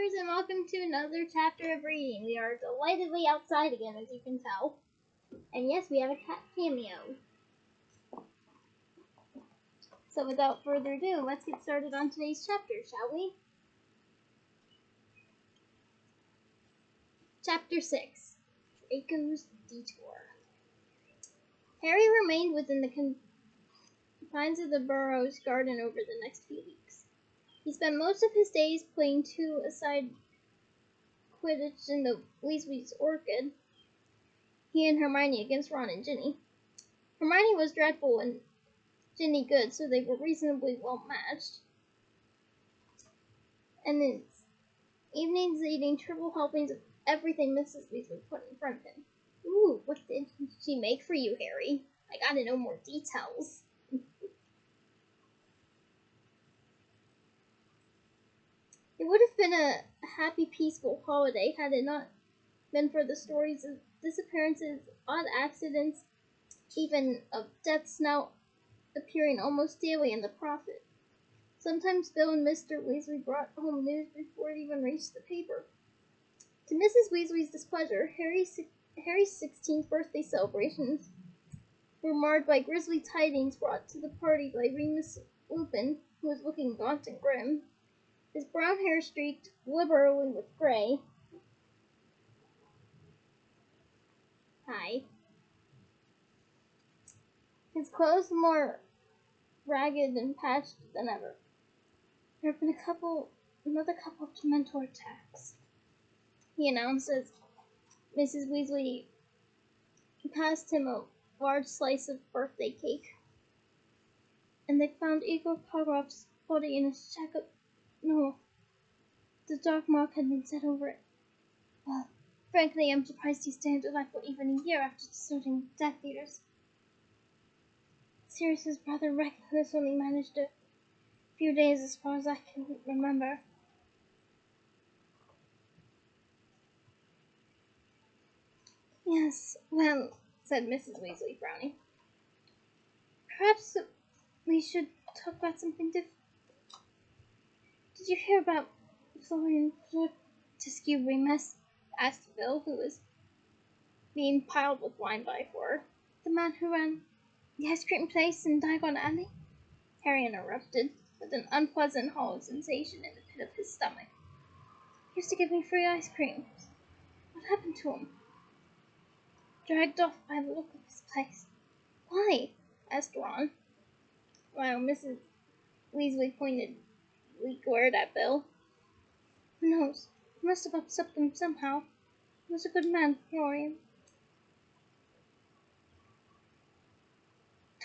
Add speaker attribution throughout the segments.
Speaker 1: readers, and welcome to another chapter of reading. We are delightedly outside again, as you can tell. And yes, we have a cat cameo. So without further ado, let's get started on today's chapter, shall we? Chapter 6, Draco's Detour. Harry remained within the confines of the Burrow's garden over the next few weeks. He spent most of his days playing two-a-side Quidditch in the Weasleys' orchid, he and Hermione against Ron and Ginny. Hermione was dreadful and Ginny good, so they were reasonably well matched. And his evenings eating triple helpings of everything Mrs. Weasley put in front of him. Ooh, what did she make for you, Harry? I gotta know more details. It would have been a happy, peaceful holiday had it not been for the stories of disappearances, odd accidents, even of deaths now appearing almost daily in the Prophet. Sometimes Bill and Mr. Weasley brought home news before it even reached the paper. To Mrs. Weasley's displeasure, Harry's 16th birthday celebrations were marred by grisly tidings brought to the party by Remus Lupin, who was looking gaunt and grim, his brown hair streaked liberally with gray. Hi. His clothes more ragged and patched than ever. There have been another couple of Dementor attacks, he announced as Mrs. Weasley passed him a large slice of birthday cake. And they found Igor Pogrov's body in his checkup. No, the dark mark had been set over it. Well, frankly, I'm surprised he stayed alive for even a year after deserting Death Eaters. Sirius' brother Reckless only managed a few days as far as I can remember. Yes, well, said Mrs. Weasley, frowning. Perhaps we should talk about something different. Did you hear about Bill and Fleur Remus? Asked Bill, who was being piled with wine by Fleur. The man who ran the ice cream place in Diagon Alley? Harry interrupted, with an unpleasant hollow sensation in the pit of his stomach. He used to give me free ice creams. What happened to him? Dragged off by the look of his place. Why? Asked Ron, while Mrs. Weasley pointedly glared at Bill. Who knows? He must have upset them somehow. He was a good man, Florian.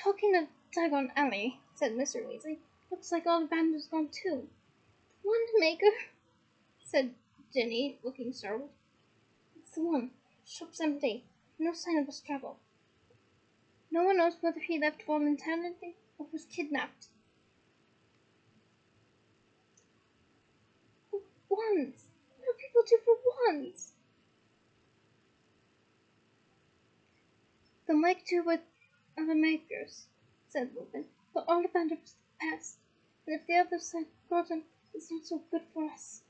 Speaker 1: Talking of Diagon Alley, said Mr. Weasley, looks like all the band has gone too. The Wandmaker, said Ginny, looking startled. It's the one. Shop's empty. No sign of a struggle. No one knows whether he left voluntarily or was kidnapped. Wands! What do people do for wands? They'll make do with other makers, said Lupin, but Ollivander was the best, and if the other side got him, it's not so good for us.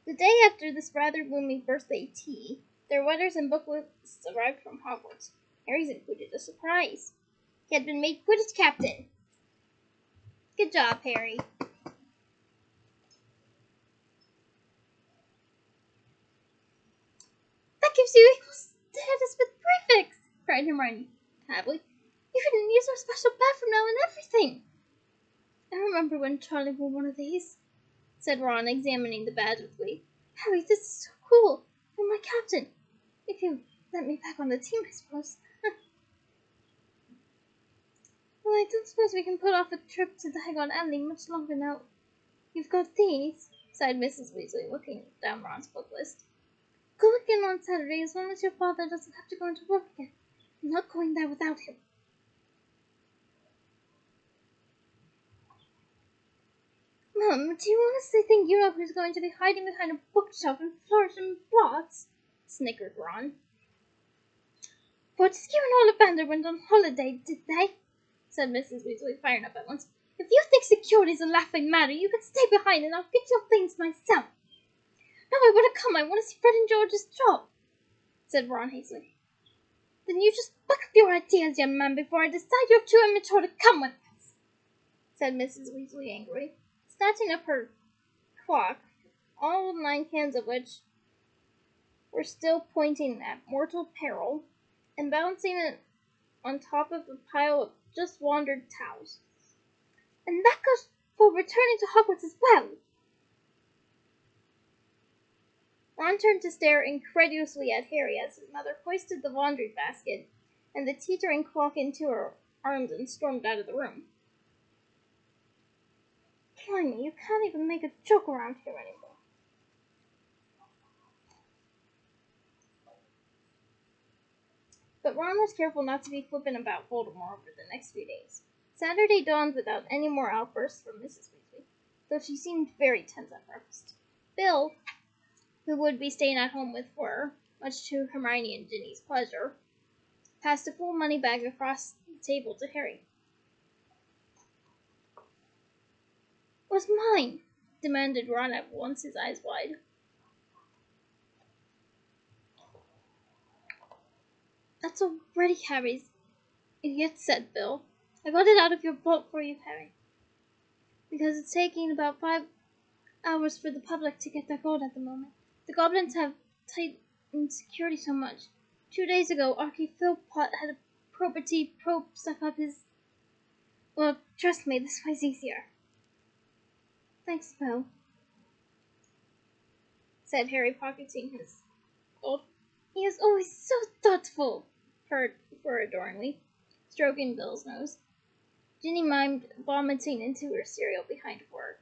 Speaker 1: The day after this rather gloomy birthday tea, their letters and booklets arrived from Hogwarts. Harry's included a surprise. He had been made Quidditch captain. Good job, Harry. That gives you equal status with prefects, cried Hermione happily. You can use our special bathroom now and everything. I remember when Charlie wore one of these, said Ron, examining the badge with glee. Harry, this is so cool. You're my captain. If you let me back on the team, I suppose. Well, I don't suppose we can put off a trip to Diagon Alley much longer now. You've got these, sighed Mrs. Weasley, looking down Ron's book list. Go again on Saturday as long as your father doesn't have to go into work again. I'm not going there without him. Mum, do you honestly think you know who's going to be hiding behind a bookshelf and flourishing blots? Snickered Ron. Fortescue and Ollivander went on holiday, did they? Said Mrs. Weasley, firing up at once. If you think security's a laughing matter, you can stay behind and I'll get your things myself. No, I want to come. I want to see Fred and George's job, said Ron hastily. Then you just buck up your ideas, young man, before I decide you're too immature to come with us, said Mrs. Weasley angrily, snatching up her clock, all 9 cans of which were still pointing at mortal peril, and balancing it on top of a pile of just wandered towels. And that goes for returning to Hogwarts as well. Ron turned to stare incredulously at Harry as his mother hoisted the laundry basket and the teetering clock into her arms and stormed out of the room. Blimey, you can't even make a joke around here anymore. But Ron was careful not to be flippant about Voldemort over the next few days. Saturday dawned without any more outbursts from Mrs. Weasley, though she seemed very tense at breakfast. Bill, who would be staying at home with Fleur, much to Hermione and Ginny's pleasure, passed a full money bag across the table to Harry. "What's mine?" demanded Ron at once, his eyes wide. "That's already Harry's, idiot," said Bill. "I got it out of your boat for you, Harry, because it's taking about 5 hours for the public to get their gold at the moment. The goblins have tightened security so much. 2 days ago, Archie Philpott had a probity probe stuck up his... Well, trust me, this way's easier." "Thanks, Bill," said Harry, pocketing his gold. "He is always so thoughtful," purred Fleur adoringly, stroking Bill's nose. Ginny mimed vomiting into her cereal behind Fleur.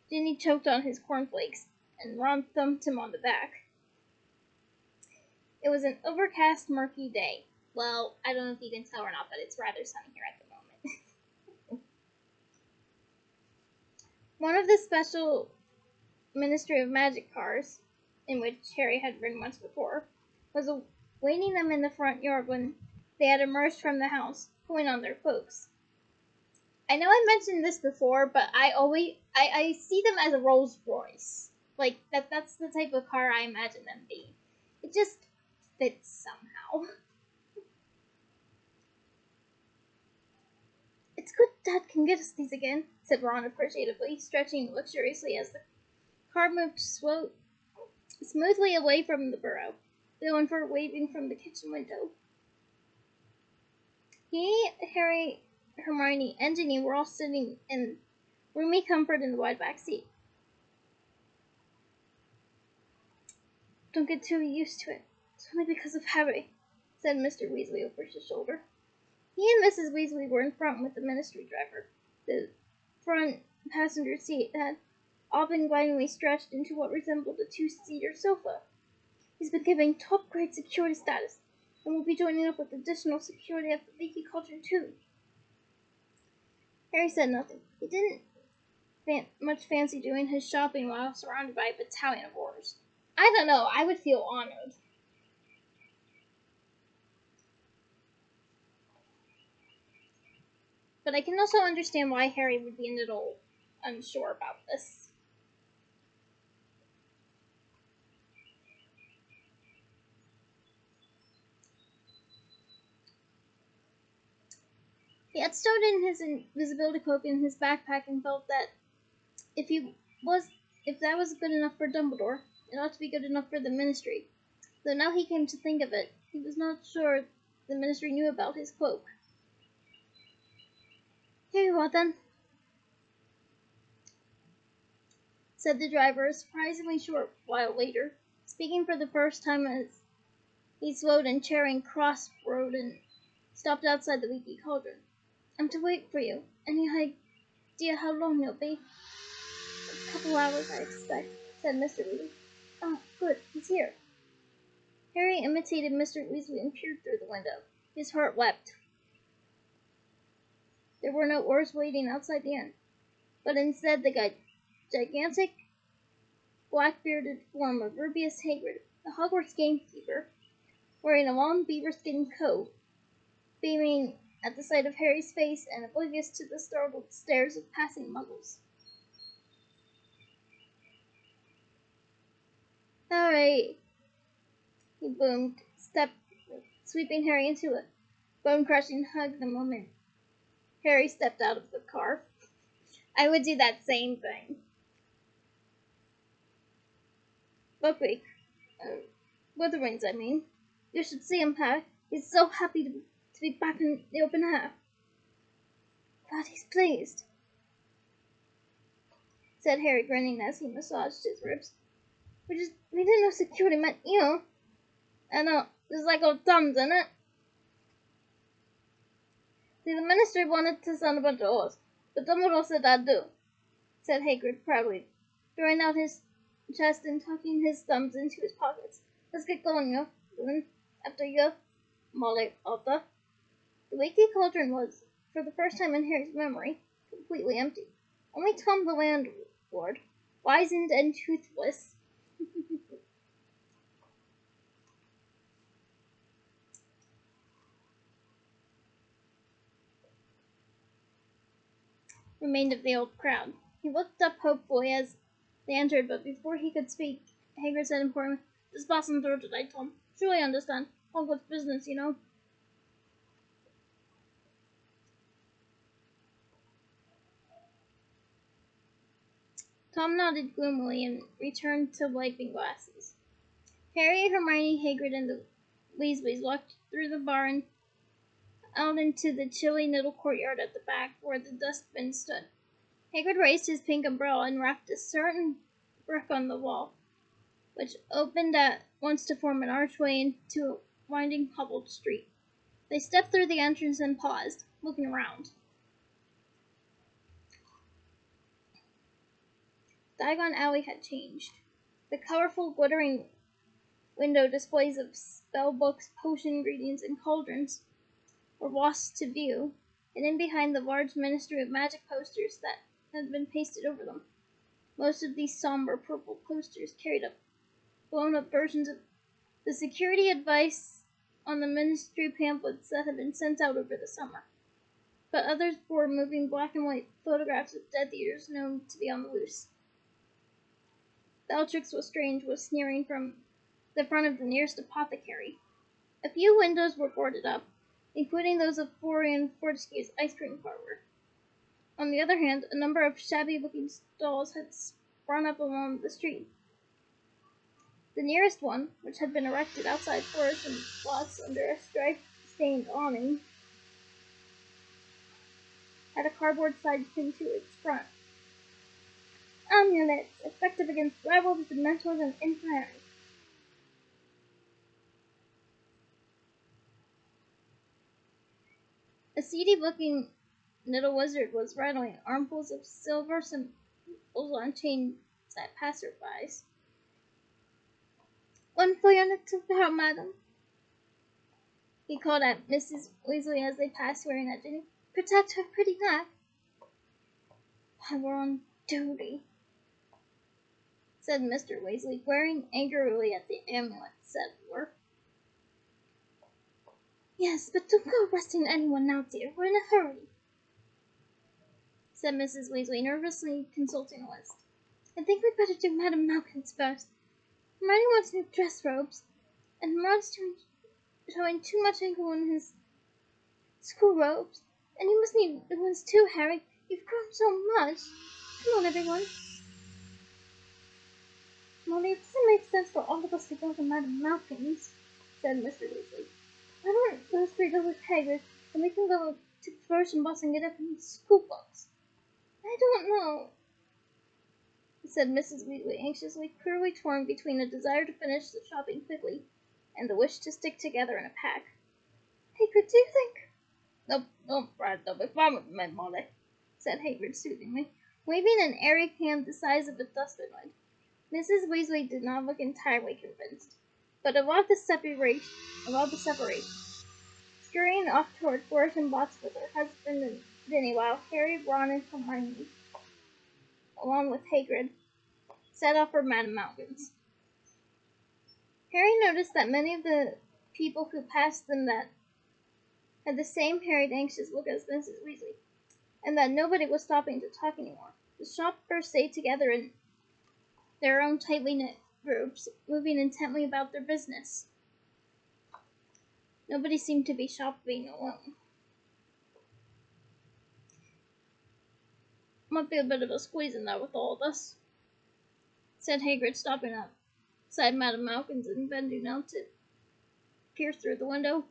Speaker 1: Ginny choked on his cornflakes, and Ron thumped him on the back. It was an overcast, murky day. Well, I don't know if you can tell or not, but it's rather sunny here at the moment. One of the special Ministry of Magic cars, in which Harry had ridden once before, was awaiting them in the front yard when they had emerged from the house, pulling on their cloaks. I know I mentioned this before, but I see them as a Rolls Royce. Like, that's the type of car I imagine them being. It just fits somehow. "It's good Dad can get us these again," said Ron appreciatively, stretching luxuriously as the car moved smoothly away from the burrow, Bill and Fleur waving from the kitchen window. He, Harry, Hermione, and Ginny were all sitting in roomy comfort in the wide back seat. "Don't get too used to it. It's only because of Harry," said Mr. Weasley over his shoulder. He and Mrs. Weasley were in front with the ministry driver. The front passenger seat had all been glidingly stretched into what resembled a 2-seater sofa. "He's been given top-grade security status, and will be joining up with additional security at the Leaky Cauldron, too." Harry said nothing. He didn't much fancy doing his shopping while surrounded by a battalion of Aurors. I don't know, I would feel honored. But I can also understand why Harry would be a little unsure about this. He had stowed in his invisibility cloak in his backpack and felt that if that was good enough for Dumbledore, it ought to be good enough for the Ministry. Though now he came to think of it, he was not sure the Ministry knew about his cloak. "Here you are, then," said the driver a surprisingly short while later, speaking for the first time as he slowed and Charing Cross Road and stopped outside the Leaky Cauldron. "I'm to wait for you. Any idea how long you'll be?" "A couple hours, I expect," said Mr. Weasley. "Oh, good, he's here." Harry imitated Mr. Weasley and peered through the window. His heart leapt. There were no Aurors waiting outside the inn, but instead the gigantic, black-bearded form of Rubeus Hagrid, the Hogwarts gamekeeper, wearing a long beaver-skin coat, beaming at the sight of Harry's face and oblivious to the startled stares of passing muggles. Harry! He boomed, sweeping Harry into a bone-crushing hug the moment Harry stepped out of the car. I would do that same thing. Buckbeak. Witherwings, I mean. You should see him, Harry. He's so happy to be back in the open air. Glad he's pleased, said Harry, grinning as he massaged his ribs. We didn't know security meant you. I know, there's like old thumbs in it. See, the ministry wanted to send a bunch of oars, but Dumbledore said I'd do, said Hagrid proudly, throwing out his chest and tucking his thumbs into his pockets. Let's get going, yo. Then, after you, Molly, Arthur. The leaky cauldron was, for the first time in Harry's memory, completely empty. Only Tom the landlord, wizened and toothless, remained of the old crowd. He looked up hopefully as they entered, but before he could speak, Hagrid said importantly, "Just passing through today, Tom. Surely you understand. Hogwarts business, you know." Tom nodded gloomily and returned to wiping glasses. Harry, Hermione, Hagrid, and the Weasleys walked through the bar and out into the chilly little courtyard at the back where the dustbin stood. Hagrid raised his pink umbrella and rapped a certain brick on the wall, which opened at once to form an archway into a winding cobbled street. They stepped through the entrance and paused, looking around. Diagon Alley had changed. The colorful, glittering window displays of spell books, potion ingredients, and cauldrons were lost to view, hidden behind the large Ministry of Magic posters that had been pasted over them. Most of these somber purple posters carried up blown-up versions of the security advice on the Ministry pamphlets that had been sent out over the summer, but others bore moving black and white photographs of Death Eaters known to be on the loose. Bellatrix Lestrange was sneering from the front of the nearest apothecary. A few windows were boarded up, including those of Florian Fortescue's ice cream parlor. On the other hand, a number of shabby-looking stalls had sprung up along the street. The nearest one, which had been erected outside Florisham lots under a stripe-stained awning, had a cardboard side pinned to its front. Amulets, effective against werewolves, dementors, and infernals. A seedy-looking little wizard was rattling armfuls of silver symbols on chains at passersby. "One for your little girl, madam," he called at Mrs. Weasley as they passed, swearing at Ginny. "Protect her pretty neck." "Why, we're on duty," said Mr. Weasley, glaring angrily at the amulet settler. "Yes, but don't go arresting anyone now, dear. We're in a hurry," said Mrs. Weasley, nervously consulting a list. "I think we'd better do Madame Malkin's first. Hermione wants new dress robes, and Ron's showing too much ankle in his school robes. And you must need new ones too, Harry. You've grown so much. Come on, everyone." "Molly, it doesn't make sense for all of us to go to Madame Malkin's," said Mr. Weasley. "Why don't those three go with Hagrid, and we can go to the Flourishing Bus and get everyone's school books?" "I don't know," said Mrs. Weasley anxiously, clearly torn between a desire to finish the shopping quickly and the wish to stick together in a pack. "Hagrid, do you think—" "Nope, don't fret, they'll be fine with me, Molly," said Hagrid soothingly, waving an airy hand the size of a dustbin lid. Mrs. Weasley did not look entirely convinced, but allowed the separation. Scurrying off toward Flourish and Bots with her husband and Ginny, while Harry, Ron, and Hermione, along with Hagrid, set off for Madame Malkin's. Harry noticed that many of the people who passed them that had the same harried, anxious look as Mrs. Weasley, and that nobody was stopping to talk anymore. The shoppers stayed together in their own tightly knit groups, moving intently about their business. Nobody seemed to be shopping alone. Might be a bit of a squeeze in there with all of us, said Hagrid, stopping up beside Madame Malkin's and bending down to peer through the window.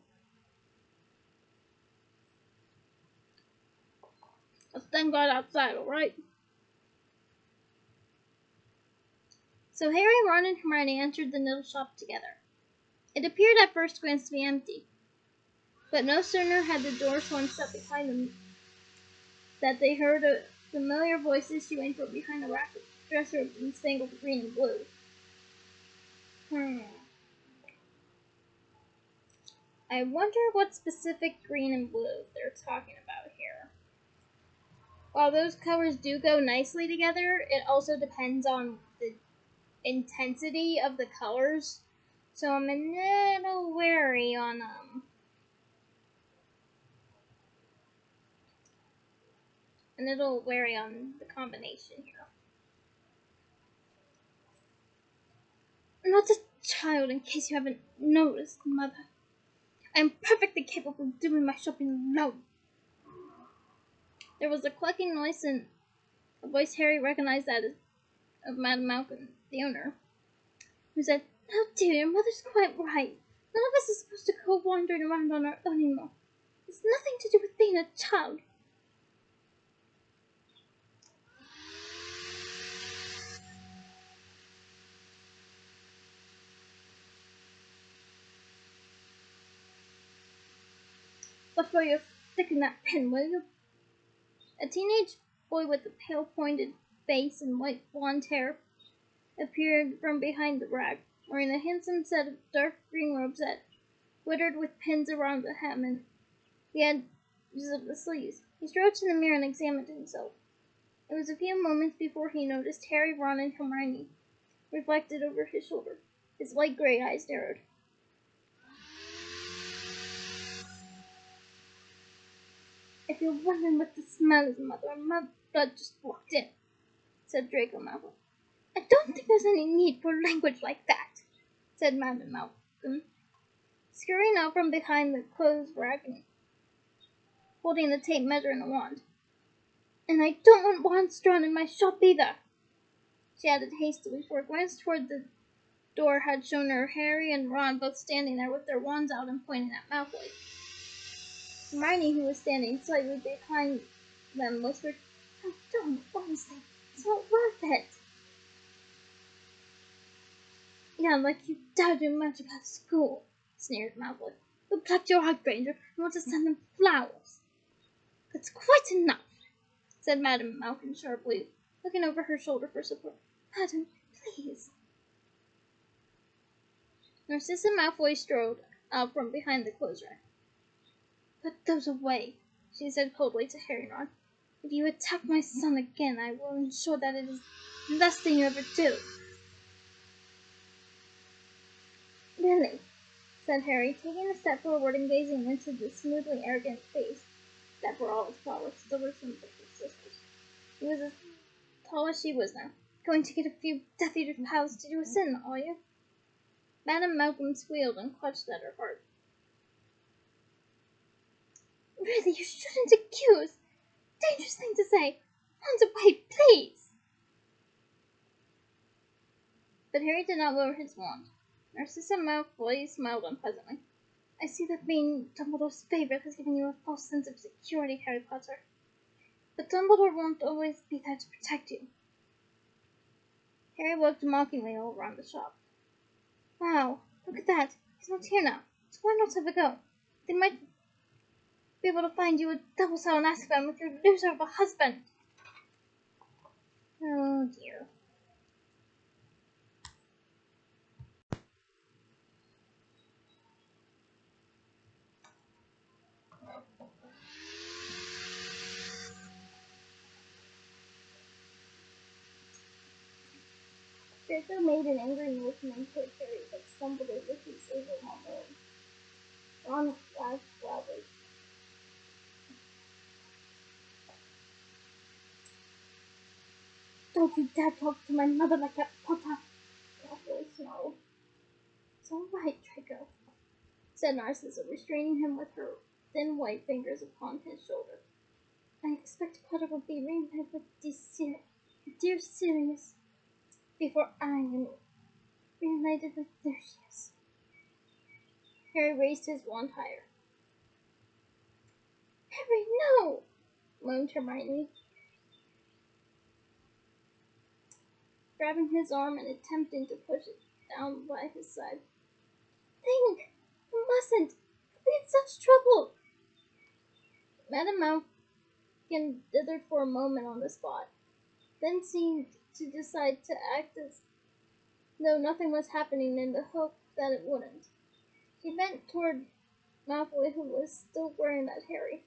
Speaker 1: Let's then go outside, all right? So Harry, Ron, and Hermione entered the little shop together. It appeared at first glance to be empty, but no sooner had the door swung shut behind them that they heard a familiar voice issuing from behind a rack of dress robes in spangled green and blue. I wonder what specific green and blue they're talking about here. While those colors do go nicely together, it also depends on the intensity of the colors. So I'm a little wary on the combination here. I'm not a child, in case you haven't noticed, Mother. I am perfectly capable of doing my shopping alone. There was a clucking noise, and a voice Harry recognized that as of Madame Malkin, the owner, who said, "Oh dear, your mother's quite right. None of us is supposed to go wandering around on our own anymore. It's nothing to do with being a child." Before you're sticking that pin, will you? A teenage boy with a pale pointed face and white blonde hair appeared from behind the rack, wearing a handsome set of dark green robes that glittered with pins around the hem and the edges of the sleeves. He strode to the mirror and examined himself. It was a few moments before he noticed Harry, Ron, and Hermione reflected over his shoulder. His light gray eyes narrowed. "If you're wondering what the smell is, Mother, my blood just walked in," said Draco Malfoy. "I don't think there's any need for language like that," said Madame Malkin, scurrying out from behind the clothes rack and holding the tape measure and a wand. "And I don't want wands drawn in my shop either," she added hastily, for a glance toward the door had shown her Harry and Ron both standing there with their wands out and pointing at Malfoy. Hermione, who was standing slightly behind them, whispered, "Oh, don't, honestly, it's not worth it." "Yeah, like you dare do magic at school," sneered Malfoy. "You plucked your hydrangea and want to send them flowers." "That's quite enough," said Madame Malkin sharply, looking over her shoulder for support. "Madam, please." Narcissa Malfoy strode out from behind the clothes rack. "Put those away," she said coldly to Harry and Ron. "If you attack my son again, I will ensure that it is the last thing you ever do." "Really?" said Harry, taking a step forward and gazing into the smoothly arrogant face that, for all its flowers, still resembled his sister's. He was as tall as she was now. "Going to get a few Death Eater pals to do a sin, are you?" Madame Malcolm squealed and clutched at her heart. "Really, you shouldn't accuse. Dangerous thing to say. Hands away, please." But Harry did not lower his wand. Narcissa Malfoy smiled unpleasantly. "I see that being Dumbledore's favorite has given you a false sense of security, Harry Potter. But Dumbledore won't always be there to protect you." Harry looked mockingly all around the shop. "Wow, look at that. He's not here now. So why not have a go? They might be able to find you a double sound Azkaban with your loser of a husband." Oh dear. Draco made an angry motion toward Harry, but stumbled over his overwhelmed. Ron laughed loudly. Don't you dare talk to my mother like that, Potter! Malfoy snarled. It's all right, Draco, said Narcissa, restraining him with her thin white fingers upon his shoulder. I expect Potter will be reunited with dear Sirius before I am reunited with Lucius. Harry raised his wand higher. Harry, no! Moaned Hermione, grabbing his arm and attempting to push it down by his side. Think! You mustn't! You'll be in such trouble! Madame Malkin dithered for a moment on the spot, then seemed to decide to act as though nothing was happening in the hope that it wouldn't. She bent toward Malfoy, who was still glaring at Harry.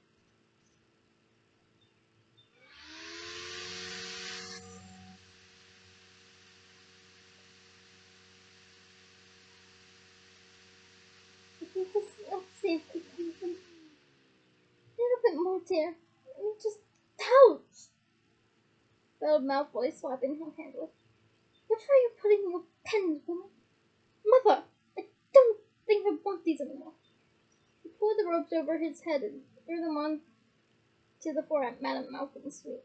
Speaker 1: I think this is not safe to keep him. A little bit more, dear. I mean, just ouch! Bellowed Malfoy, slapping him handily. Which way are you putting your pens, woman? Mother! I don't think I want these anymore. He pulled the ropes over his head and threw them on to the floor at Madame Malkin's feet.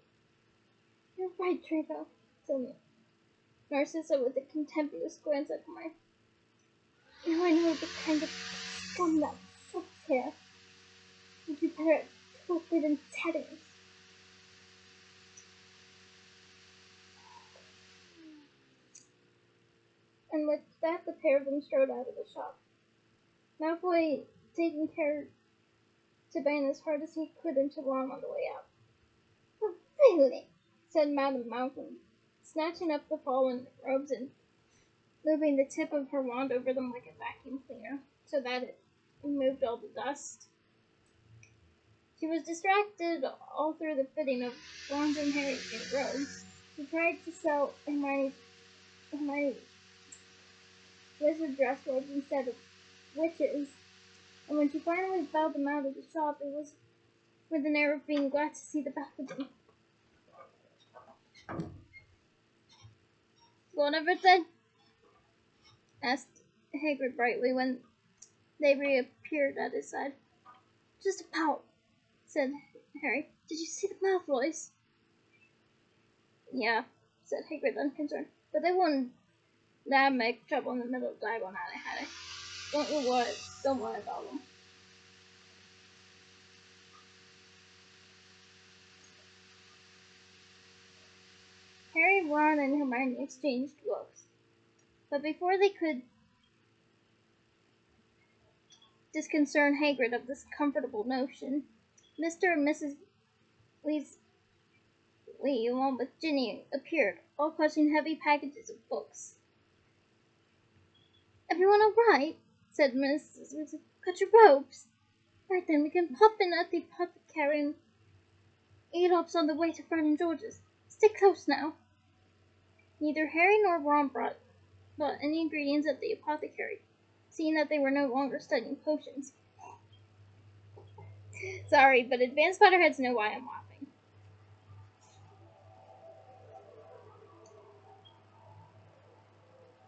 Speaker 1: You're right, Draco, said Narcissa with a contemptuous glance at Hermione. Now I know the kind of scum that sucks here. You'd be better at forbidden settings. And with that, the pair of them strode out of the shop. Malfoy taking care to bang as hard as he could into Ron on the way out. Oh, really? Said Madame Malkin, snatching up the fallen robes and moving the tip of her wand over them like a vacuum cleaner, so that it removed all the dust. She was distracted all through the fitting of Ron's and Harry's new robes. She tried to sell Hermione's wizard dress robes instead of witches, and when she finally bowed them out of the shop, it was with an air of being glad to see the back of them. Going everything? Asked Hagrid brightly when they reappeared at his side. Just about, said Harry. Did you see the Malfoys? Yeah, said Hagrid, unconcerned. But they wouldn't make trouble in the middle of Diagon Alley, had they? Don't worry about them. Harry, Ron, and Hermione exchanged looks. But before they could disconcern Hagrid of this comfortable notion, Mr. and Mrs. Weasley, along with Ginny, appeared, all clutching heavy packages of books. Everyone all right? Said Mrs. Weasley. Got your robes? Right then, we can pop in at the apothecary and eat ups on the way to Fred and George's. Stay close now. Neither Harry nor Ron bought any ingredients at the apothecary, seeing that they were no longer studying potions. Sorry, but advanced Potterheads know why I'm laughing.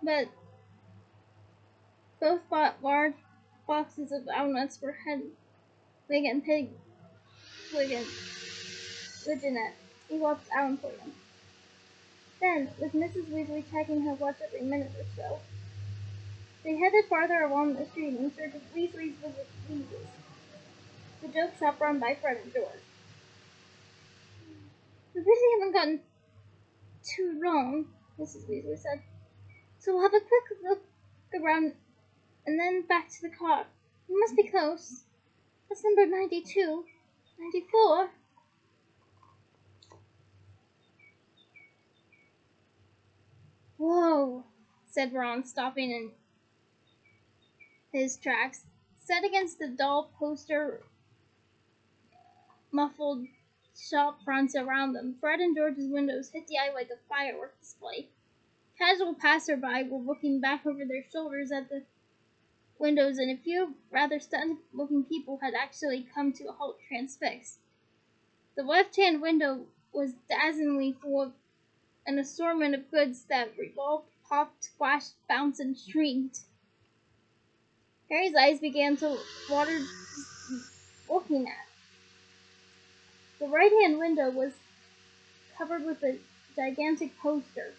Speaker 1: But both bought large boxes of almonds for Hedwig and Pigwig and Jeanette. He walked out for them. Then, with Mrs. Weasley checking her watch every minute or so, they headed farther along the street in search of Weasley's Weasleys, the joke shop run by Fred and George. We really haven't gotten too wrong, Mrs. Weasley said. So we'll have a quick look around and then back to the car. We must be close. That's number 92. 94. Whoa, said Ron, stopping in his tracks. Set against the dull poster muffled shop fronts around them, Fred and George's windows hit the eye like a firework display. Casual passerby were looking back over their shoulders at the windows, and a few rather stunned-looking people had actually come to a halt transfixed. The left-hand window was dazzlingly full of an assortment of goods that revolved, popped, flashed, bounced, and shrieked. Harry's eyes began to water looking at. The right-hand window was covered with a gigantic poster,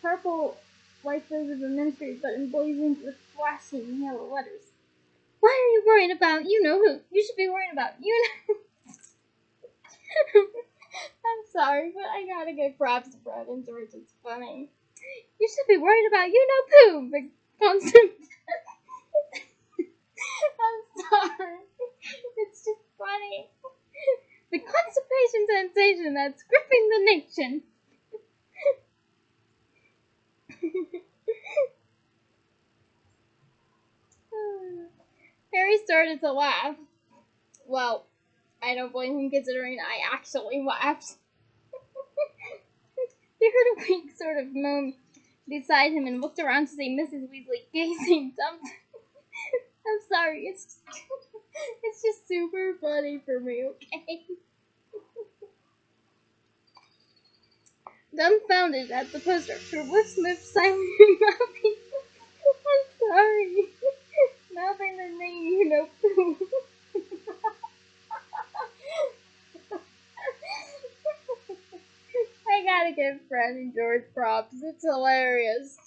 Speaker 1: purple like those of the ministry, but emblazoned with flashing yellow letters. Why are you worried about you-know-who? You should be worried about you-know. I'm sorry, but I gotta give props to Fred and George. It's funny. You should be worried about you-know-poo, but constant. I'm sorry. It's just funny. The constipation sensation that's gripping the nation. Harry started to laugh. Well, I don't blame him considering I actually laughed. He heard a weak sort of moan beside him and looked around to see Mrs. Weasley gazing dumbfounded. I'm sorry, it's just super funny for me, okay? Dumbfounded at the poster, her lips moved silently, mouthing. I'm sorry. Mouthing the name, you-know-poo. I gotta give Fred and George props. It's hilarious.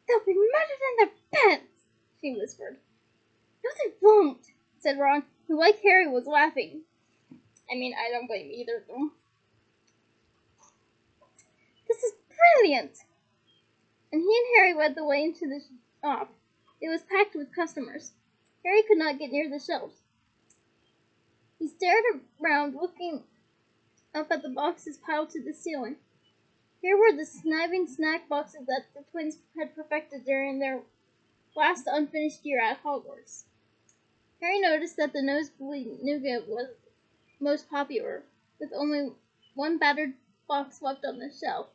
Speaker 1: They'll be murdered in their beds, she whispered. No, they won't, said Ron, who, like Harry, was laughing. I mean, I don't blame either of them. This is brilliant! And he and Harry led the way into the shop. It was packed with customers. Harry could not get near the shelves. He stared around, looking up at the boxes piled to the ceiling. Here were the conniving snack boxes that the twins had perfected during their last unfinished year at Hogwarts. Harry noticed that the nosebleed nougat was most popular, with only one battered box left on the shelf.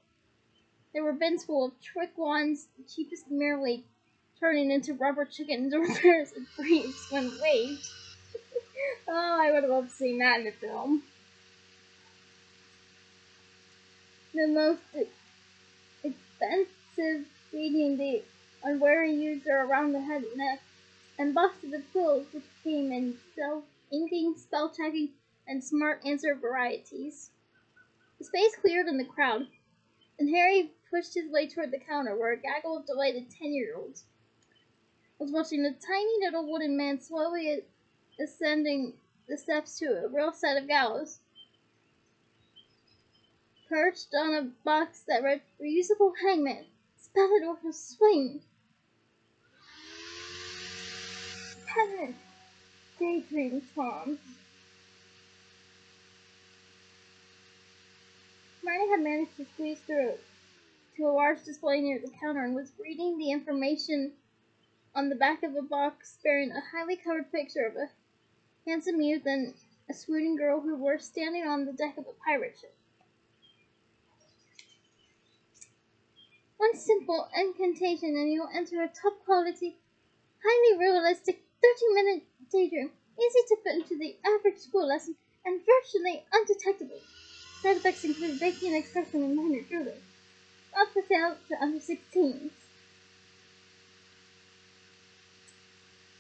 Speaker 1: There were bins full of trick wands, the cheapest merely turning into rubber chickens or bears and briefs when waved. Oh, I would have loved seeing that in the film. The most expensive reading the unwary user around the head and neck, and boxes of pills which came in inking, spell checking, and smart answer varieties. The space cleared in the crowd, and Harry pushed his way toward the counter where a gaggle of delighted 10-year-olds was watching a tiny little wooden man slowly ascending the steps to a real set of gallows. Perched on a box that read reusable hangman, spattered over swing. Heaven, daydream Tom. Hermione had managed to squeeze through to a large display near the counter and was reading the information on the back of a box bearing a highly covered picture of a handsome youth and a swooning girl who were standing on the deck of a pirate ship. One simple incantation and you'll enter a top-quality, highly realistic 30-minute daydream, easy to fit into the average school lesson and virtually undetectable. Side effects include baking expression and minor drooling. Not for sale to under 16s.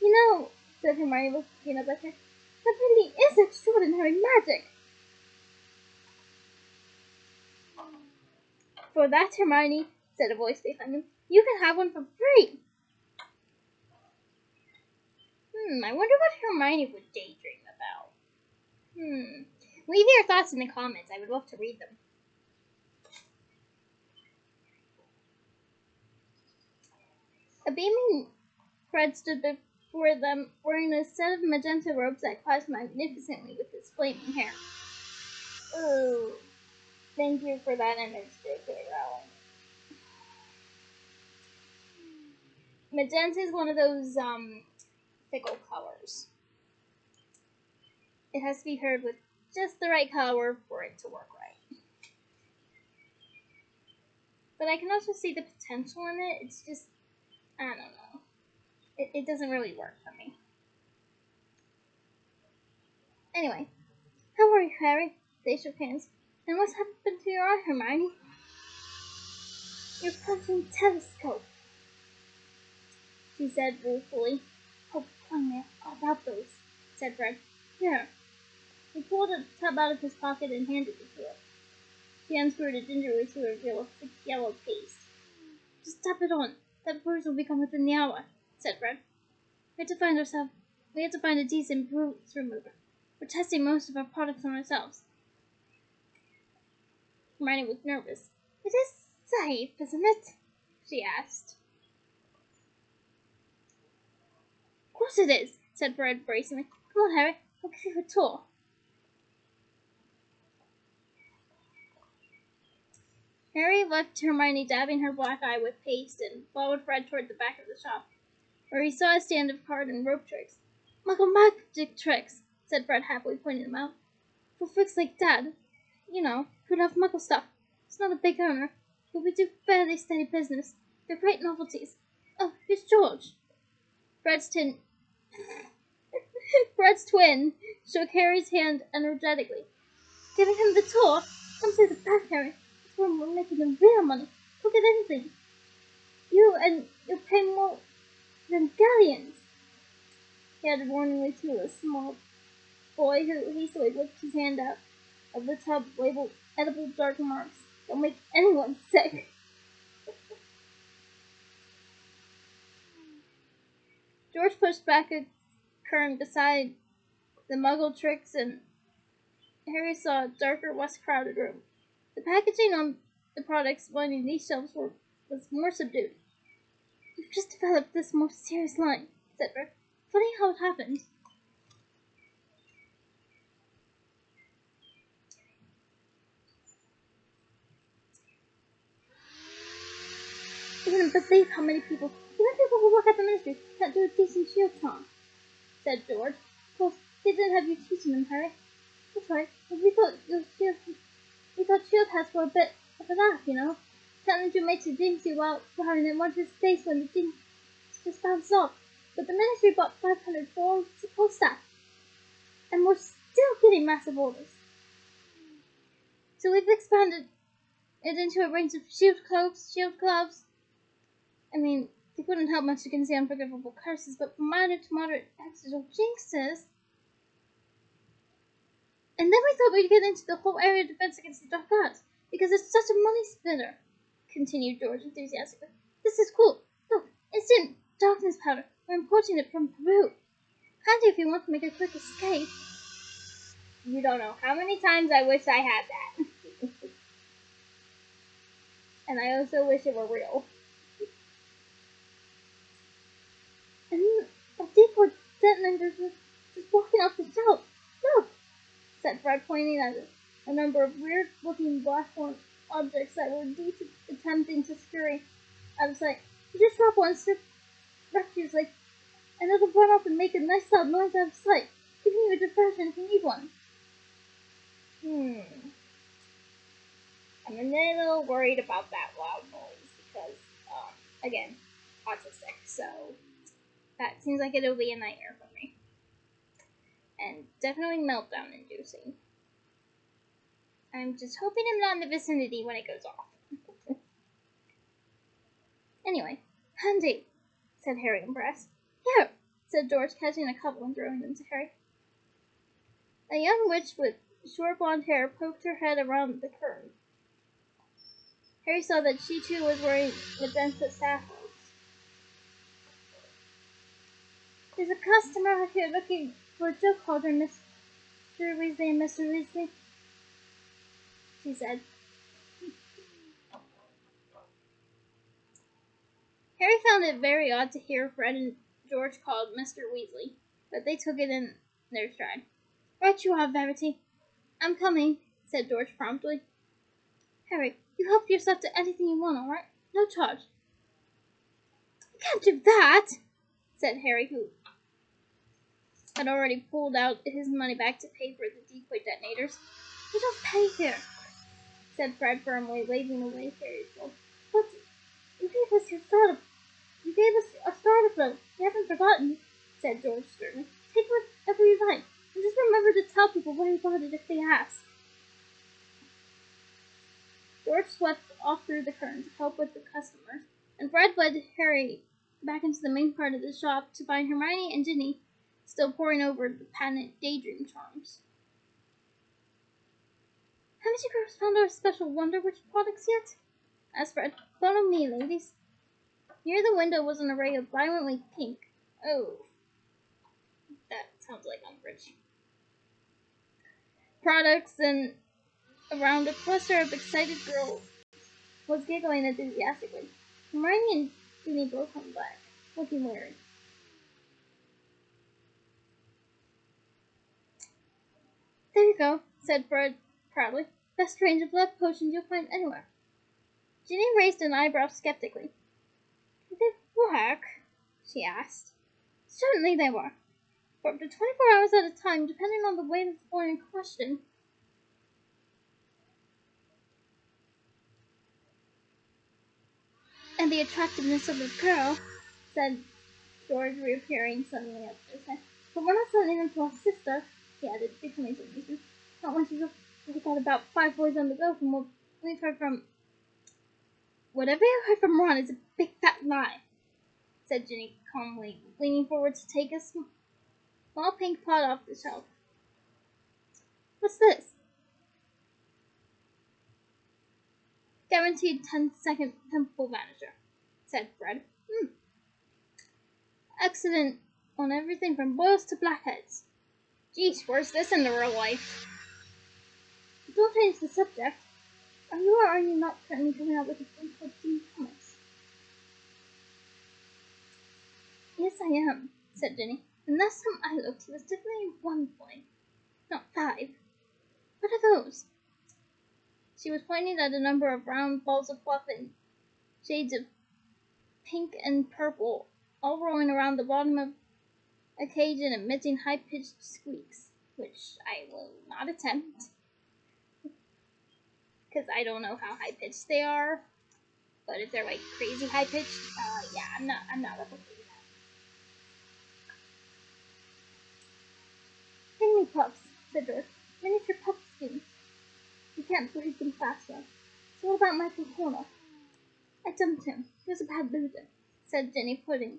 Speaker 1: You know, said Hermione, looking up at her, that really is extraordinary magic. For that, Hermione, said a voice behind them, you can have one for free. I wonder what Hermione would daydream about. Leave your thoughts in the comments. I would love to read them. A beaming Fred stood before them, wearing a set of magenta robes that clashed magnificently with his flaming hair. Oh, thank you for that image, J.K. Rowling. Magenta is one of those, fickle colors. It has to be paired with just the right color for it to work right. But I can also see the potential in it. It's just, I don't know. It doesn't really work for me. Anyway, how are you, Harry? They shook hands. And what's happened to your eye, Hermione? Your punching telescope, she said ruefully. Oh, plainly, all about those, said Fred. Here. He pulled a tub out of his pocket and handed it to her. She unscrewed it gingerly to reveal a thick yellow paste. Just tap it on. That bruise will be gone within the hour, said Fred. We had to find a decent bruise remover. We're testing most of our products on ourselves. Hermione was nervous. It is safe, isn't it? She asked. Of course it is, said Fred bracingly. Come on, Harry. I'll give you a tour. Harry left Hermione dabbing her black eye with paste and followed Fred toward the back of the shop, where he saw a stand of card and rope tricks. Muggle magic tricks, said Fred, happily pointing them out. For freaks like Dad, you know, who love Muggle stuff. It's not a big owner, but we do fairly steady business. They're great novelties. Oh, here's George. Fred's twin shook Harry's hand energetically. Giving him the tour? Come see the back, Harry. That's where we're making the real money. Look at anything. You'll pay more than galleons. He added warningly to a small boy who hastily whipped his hand out of the tub labeled edible dark marks. Don't make anyone sick. George pushed back a curtain beside the Muggle tricks, and Harry saw a darker, less crowded room. The packaging on the products lining these shelves was more subdued. You've just developed this more serious line, said Fred. Funny how it happened. You wouldn't believe how many people, even people who work at the ministry, can't do a decent shield charm, said George. Of course, they didn't have you teaching them, Harry. That's right, but we thought shield hats were a bit of a laugh, you know. Challenge your mate to jinxie while behind and watch his face when the jinx just bounces off. But the ministry bought 500 full staff, and we're still getting massive orders. So we've expanded it into a range of shield cloaks, shield gloves. I mean, they couldn't help much against the unforgivable curses, but from minor to moderate accidental jinxes. And then we thought we'd get into the whole area of defense against the dark arts, because it's such a money spinner, continued George enthusiastically. This is cool. Look, instant darkness powder. We're importing it from Peru. Handy if you want to make a quick escape. You don't know how many times I wish I had that. And I also wish it were real. And a decoy detonator was just walking off the shelf. Look, said Fred, pointing at a number of weird-looking black-horn objects that were attempting to scurry out of sight. You just drop one, strip refuse like, and it'll run off and make a nice loud noise out of sight, giving you a diversion if you need one. I'm a little worried about that loud noise because, again, autistic, so that seems like it'll be a nightmare for me. And definitely meltdown inducing. I'm just hoping I'm not in the vicinity when it goes off. Anyway, handy, said Harry, impressed. Here, said George, catching a couple and throwing them to Harry. A young witch with short blonde hair poked her head around the curtain. Harry saw that she too was wearing magenta staff robes. There's a customer out here looking for a joke holder, Mr. Weasley and Mr. Weasley, she said. Harry found it very odd to hear Fred and George called Mr. Weasley, but they took it in their stride. Right you are, Verity. I'm coming, said George promptly. Harry, you help yourself to anything you want, all right? No charge. I can't do that, said Harry, who had already pulled out his money back to pay for the decoy detonators. We don't pay here, said Fred firmly, waving away Harry's gold. But you gave us a starter float. You haven't forgotten, said George sternly. Take whatever you like, and just remember to tell people where you got it if they ask. George swept off through the curtain to help with the customers, and Fred led Harry back into the main part of the shop to find Hermione and Ginny still poring over the patent daydream charms. Haven't you girls found our special Wonder Witch products yet? Asked Fred. Follow me, ladies. Near the window was an array of violently pink. Oh, that sounds like Umbridge. Products, and around a cluster of excited girls was giggling enthusiastically. Hermione and Ginny both hung back, looking weary. There you go, said Fred proudly. Best range of love potions you'll find anywhere. Ginny raised an eyebrow skeptically. Did they work? She asked. Certainly they were. For up to 24 hours at a time, depending on the weight of the boy in question. And the attractiveness of the girl, said George, reappearing suddenly at their side. But we're not sending them to our sister, he added, becoming so amused. Not when she's got about 5 boys on the go from what we've heard from. Whatever you heard from Ron is a big fat lie, said Ginny calmly, leaning forward to take a small pink pot off the shelf. What's this? Guaranteed 10-second temple vanisher, said Fred. Accident on everything from boils to blackheads. Geez, where's this in the real life? Don't change the subject. Are you or are you not currently coming out with a book called Dean Thomas? Yes, I am, said Ginny. The last time I looked, he was definitely 1 boy, not 5. What are those? She was pointing at a number of round balls of fluff in shades of pink and purple, all rolling around the bottom of a cage and emitting high-pitched squeaks, which I will not attempt, because I don't know how high-pitched they are. But if they're like crazy high-pitched, yeah, I'm not able to do that. Pygmy pups, said George. Miniature pup skins. You can't breed them fast enough. So what about Michael Horner? I dumped him. He was a bad loser, said Ginny, putting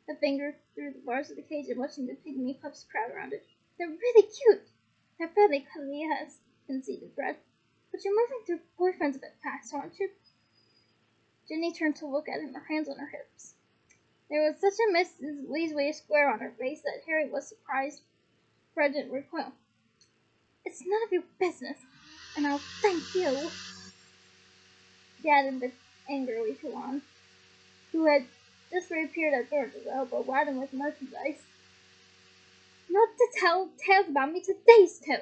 Speaker 1: a finger through the bars of the cage and watching the pygmy pups crowd around it. They're really cute. They're fairly cuddly, yes, conceded Fred. But you're moving through boyfriends a bit fast, aren't you? Ginny turned to look at him, her hands on her hips. There was such a Mrs. Weasley square on her face that Harry was surprised Fred didn't recoil. It's none of your business, and I'll thank you, she added a bit angrily to Ron, who had just reappeared at George's elbow, laden with merchandise. Not to tell tales about me to these two.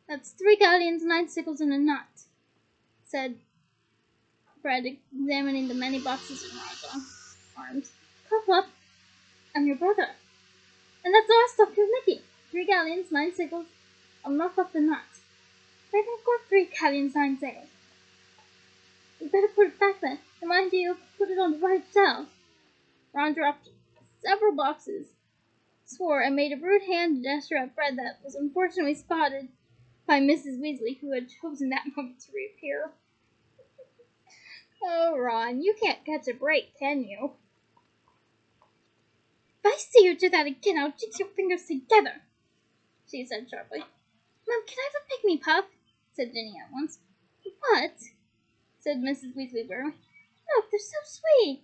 Speaker 1: That's 3 galleons, 9 sickles, and a knot, said Fred, examining the many boxes in Ron's arms. Cough up. I'm your brother. And that's the last stuff you're Mickey. 3 galleons, 9 sickles. I'll knock off the knot. I haven't got 3 galleons, 9 sickles. You better put it back then. And mind you, put it on the right shelf. Ron dropped several boxes, swore, and made a rude hand gesture at Fred that was unfortunately spotted by Mrs. Weasley, who had chosen that moment to reappear. Oh, Ron, you can't catch a break, can you? If I see you do that again, I'll jinx your fingers together, she said sharply. Mom, can I have a pygmy pup? Said Ginny at once. What? Said Mrs. Weasley wearily. Look, they're so sweet.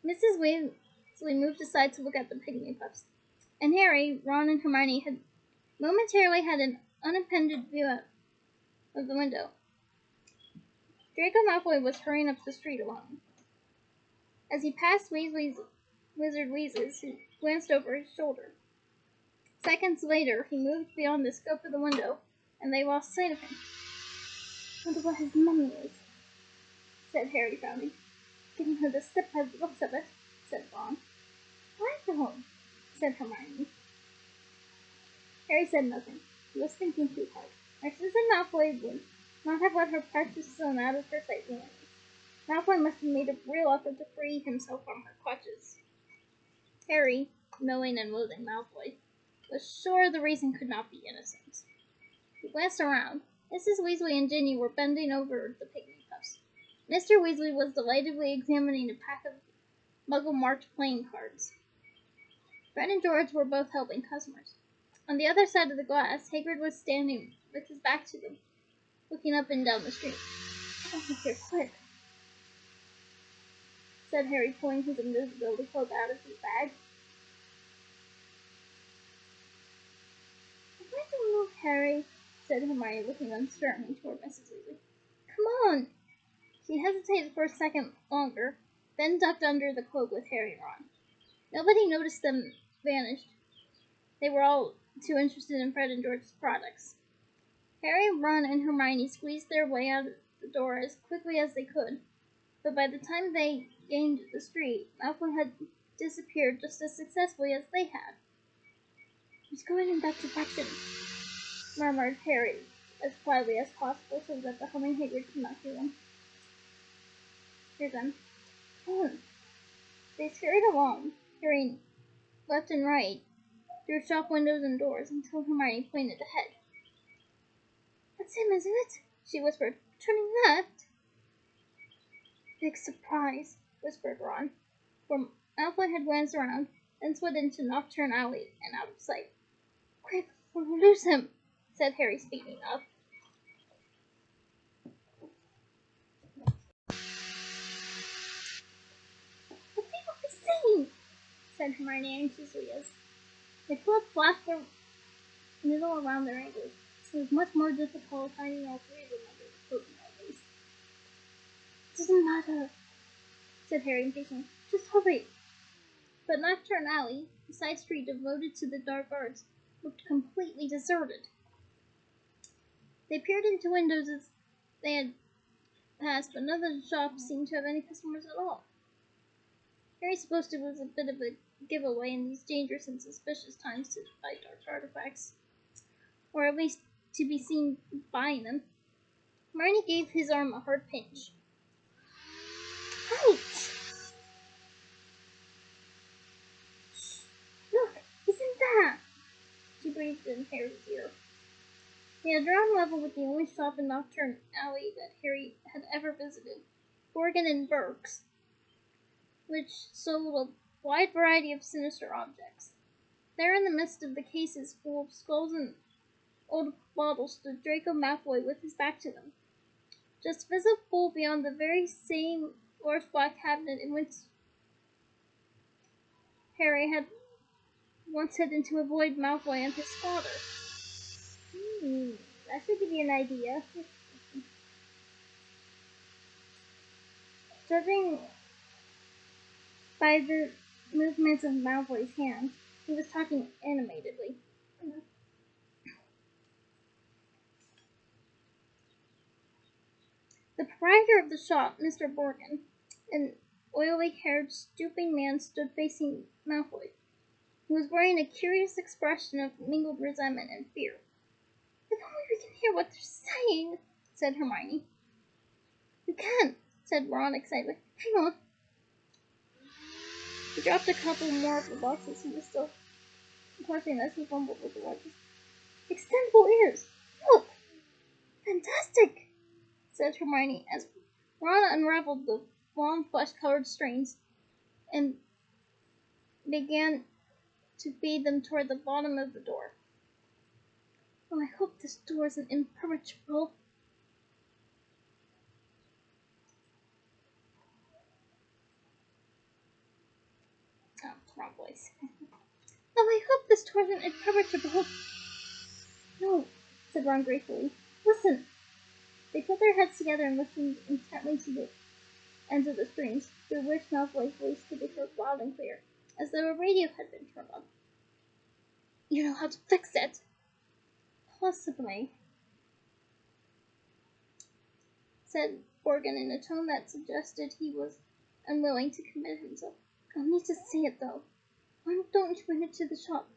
Speaker 1: Mrs. Weasley moved aside to look at the pygmy pups, and Harry, Ron, and Hermione had momentarily had an unimpeded view of the window. Draco Malfoy was hurrying up the street alone. As he passed Wizard Weasley, he glanced over his shoulder. Seconds later, he moved beyond the scope of the window, and they lost sight of him. Wonder what his mummy is, said Harry, frowning. Giving her the step-head looks of it, said Ron. I don't, said Hermione. Harry said nothing. He was thinking too hard. Narcissus Malfoy would not have let her precious son out of her sight anyways. Malfoy must have made a real effort to free himself from her clutches. Harry, knowing and loathing Malfoy, was sure the reason could not be innocent. He glanced around. Mrs. Weasley and Ginny were bending over the pygmy puffs. Mr. Weasley was delightedly examining a pack of Muggle-marked playing cards. Fred and George were both helping customers. On the other side of the glass, Hagrid was standing with his back to them, looking up and down the street. "Get over here, quick," said Harry, pulling his invisibility cloak out of his bag. "Why don't you move, Harry?" said Hermione, looking uncertainly toward Mrs. Weasley. "Come on." She hesitated for a second longer, then ducked under the cloak with Harry and Ron. Nobody noticed them vanish. They were all too interested in Fred and George's products. Harry, Ron, and Hermione squeezed their way out of the door as quickly as they could, but by the time they gained the street, Malfoy had disappeared just as successfully as they had. "He's going in that direction," murmured Harry as quietly as possible so that the humming Hagrid could not hear them. "Here's them. Come on." They scurried along, peering left and right through shop windows and doors until Hermione pointed ahead. "That's him, isn't it?" she whispered. "Turning left." "Big surprise," whispered Ron, for Malfoy had glanced around, then slid into Nocturne Alley and out of sight. "Quick, or we'll lose him," said Harry, speaking up. "What's he always saying?" said Hermione anxiously as the club flashed their middle around their ankles. It was much more difficult finding all three of them under the cloak nowadays. "It doesn't matter," said Harry impatiently. "Just hurry." But Nocturne Alley, the side street devoted to the dark arts, looked completely deserted. They peered into windows as they had passed, but none of the shops seemed to have any customers at all. Harry supposed it was a bit of a giveaway in these dangerous and suspicious times to buy dark artifacts, or at least to be seen buying them. Hermione gave his arm a hard pinch. "Ouch! Look, he's in there!" She breathed in Harry's ear. They had drawn level with the only shop in Nocturne Alley that Harry had ever visited, Borgin and Burke's, which sold a wide variety of sinister objects. There in the midst of the cases full of skulls and old bottles stood Draco Malfoy with his back to them, just visible beyond the very same large black cabinet in which Harry had once hidden to avoid Malfoy and his father. That should give you an idea. Judging by the movements of Malfoy's hands, he was talking animatedly. The proprietor of the shop, Mr. Borgin, an oily-haired, stooping man, stood facing Malfoy. He was wearing a curious expression of mingled resentment and fear. "If only we can hear what they're saying," said Hermione. "We can," said Ron excitedly. "Hang on." He dropped a couple more of the boxes he was still clutching as he fumbled with the largest. "Extendable ears! Look! Fantastic!" said Hermione as Ron unraveled the long flesh-colored strings and began to feed them toward the bottom of the door. "Oh, I hope this door isn't impenetrable." Oh, wrong voice. "Oh, I hope this door isn't impenetrable." "No," said Ron gratefully. "Listen." They put their heads together and listened intently to the ends of the strings, through which Malfoy's voice could be heard loud and clear, as though a radio had been turned on. "You know how to fix it?" "Possibly," said Borgin in a tone that suggested he was unwilling to commit himself. "I'll need to see it, though. Why don't you bring it to the shop?"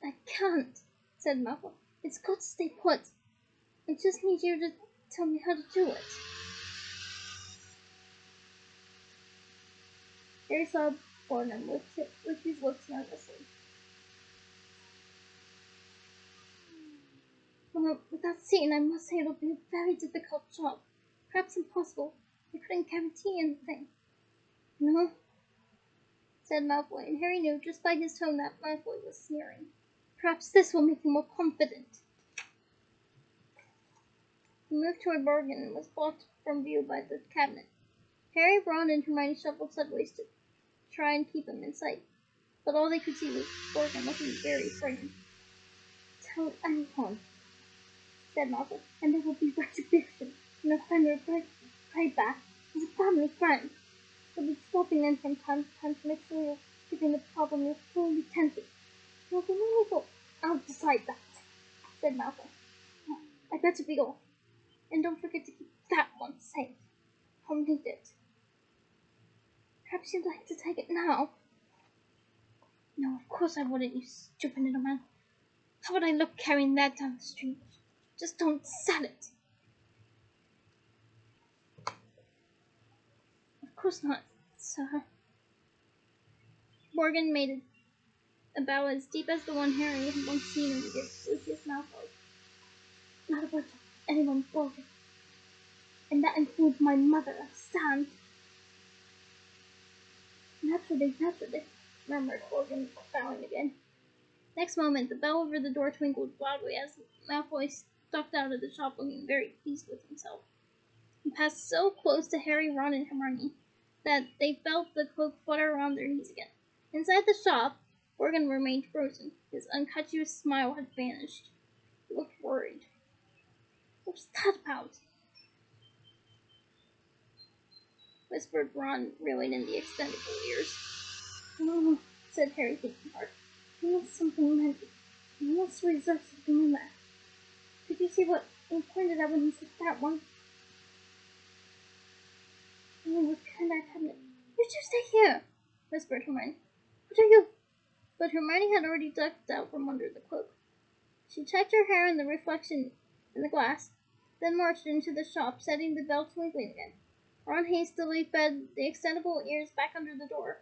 Speaker 1: "I can't," said Malfoy. It's got to stay put. I just need you to tell me how to do it. Harry saw Borgnum with his lips nervously. Well, without seeing, I must say it'll be a very difficult job. Perhaps impossible. I couldn't guarantee anything. No? Said Malfoy, and Harry knew just by his tone that Malfoy was sneering. Perhaps this will make him more confident. He moved toward Borgin and was blocked from view by the cabinet. Harry, Ron, and Hermione shuffled sideways to try and keep him in sight, but all they could see was Borgin looking very frightened. Tell anyone, said Malfoy, and there will be retribution. No friend will pray back. He's a family friend. He'll be stopping in from time to time to make sure you're giving the problem your full attention. You'll be meaningful. I'll decide that, said Malfoy. Oh, I better be off. And don't forget to keep that one safe. I'll need it. Perhaps you'd like to take it now? No, of course I wouldn't, you stupid little man. How would I look carrying that down the street? Just don't sell it. Of course not, sir. Morgan made a bow as deep as the one Harry had once seen him give Lucius Malfoy. Not a word to anyone, Morgan. And that includes my mother, Sam. Naturally, murmured Morgan, bowing again. Next moment, the bell over the door twinkled loudly as Malfoy stalked out of the shop looking very pleased with himself. He passed so close to Harry, Ron, and Hermione that they felt the cloak flutter around their knees again. Inside the shop, Morgan remained frozen. His unconscious smile had vanished. He looked worried. What was that about? Whispered Ron, reeling in the extendable ears. Oh, said Harry, thinking hard. He must something magic. He must reserve something in there. Did you see what he pointed at when he said that one? Someone was behind that cabinet. You two stay here, whispered Hermione. What are you? But Hermione had already ducked out from under the cloak. She checked her hair in the reflection in the glass, then marched into the shop, setting the bell twinkling again. Ron hastily fed the extendable ears back under the door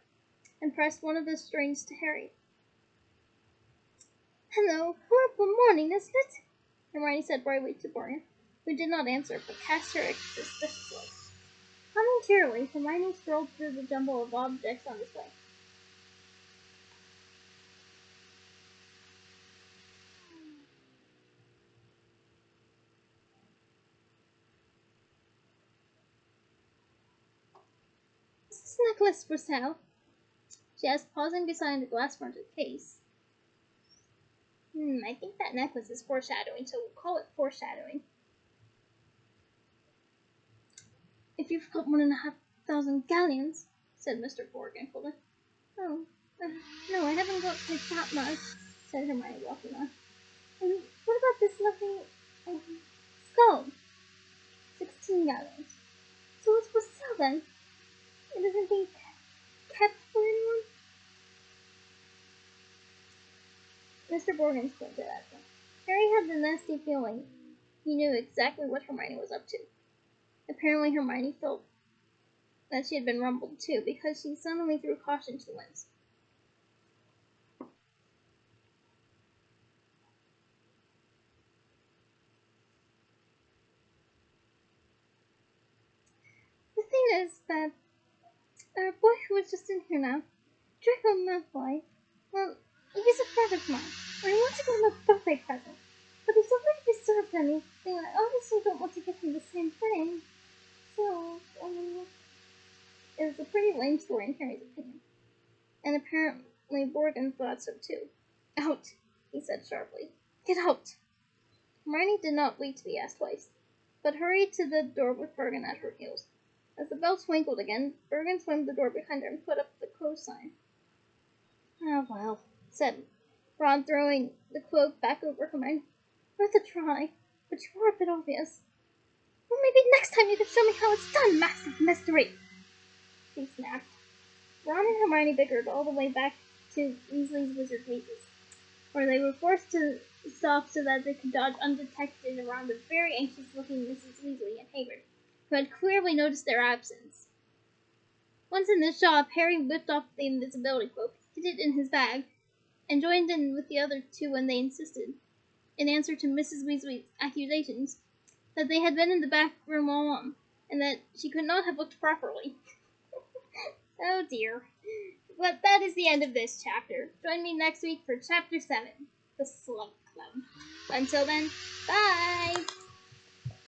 Speaker 1: and pressed one of the strings to Harry. Hello, good morning, isn't it? Hermione said brightly to Borgin, who did not answer, but cast her a suspicious look. Momentarily, Hermione strolled through the jumble of objects on display. Is this necklace for sale? She asked, pausing beside the glass-fronted case. I think that necklace is foreshadowing, so we'll call it foreshadowing. If you've got 1,500 galleons, said Mr. Borgin coldly. Oh, no, I haven't got quite that much, said Hermione, walking on. And what about this lovely skull? 16 galleons. So it's for sale then? It isn't being kept for anyone? Mr. Borgin squinted at him. Harry had the nasty feeling he knew exactly what Hermione was up to. Apparently Hermione felt that she had been rumbled too, because she suddenly threw caution to the winds. The thing is that our boy who was just in here now, Draco Malfoy, well, he's a friend of mine. I want to give him a birthday present, but he's already reserved anything. I obviously don't want to give him the same thing. So, it was a pretty lame story in Harry's opinion. And apparently Borgin thought so too. Out, he said sharply. Get out! Hermione did not wait to be asked twice, but hurried to the door with Borgin at her heels. As the bell twinkled again, Borgin slammed the door behind her and put up the close sign. Ah, well, said Ron, throwing the cloak back over Hermione. Worth a try, but you are a bit obvious. Well, maybe next time you can show me how it's done, massive mystery! She snapped. Ron and Hermione bickered all the way back to Weasley's wizard mazes. where they were forced to stop so that they could dodge undetected around the very anxious-looking Mrs. Weasley and Hagrid, who had clearly noticed their absence. Once in the shop, Harry whipped off the invisibility cloak, hid it in his bag, and joined in with the other two when they insisted, in answer to Mrs. Weasley's accusations, that they had been in the back room all along, and that she could not have looked properly. Oh dear. But that is the end of this chapter. Join me next week for Chapter 7, The Slug Club. Until then, bye!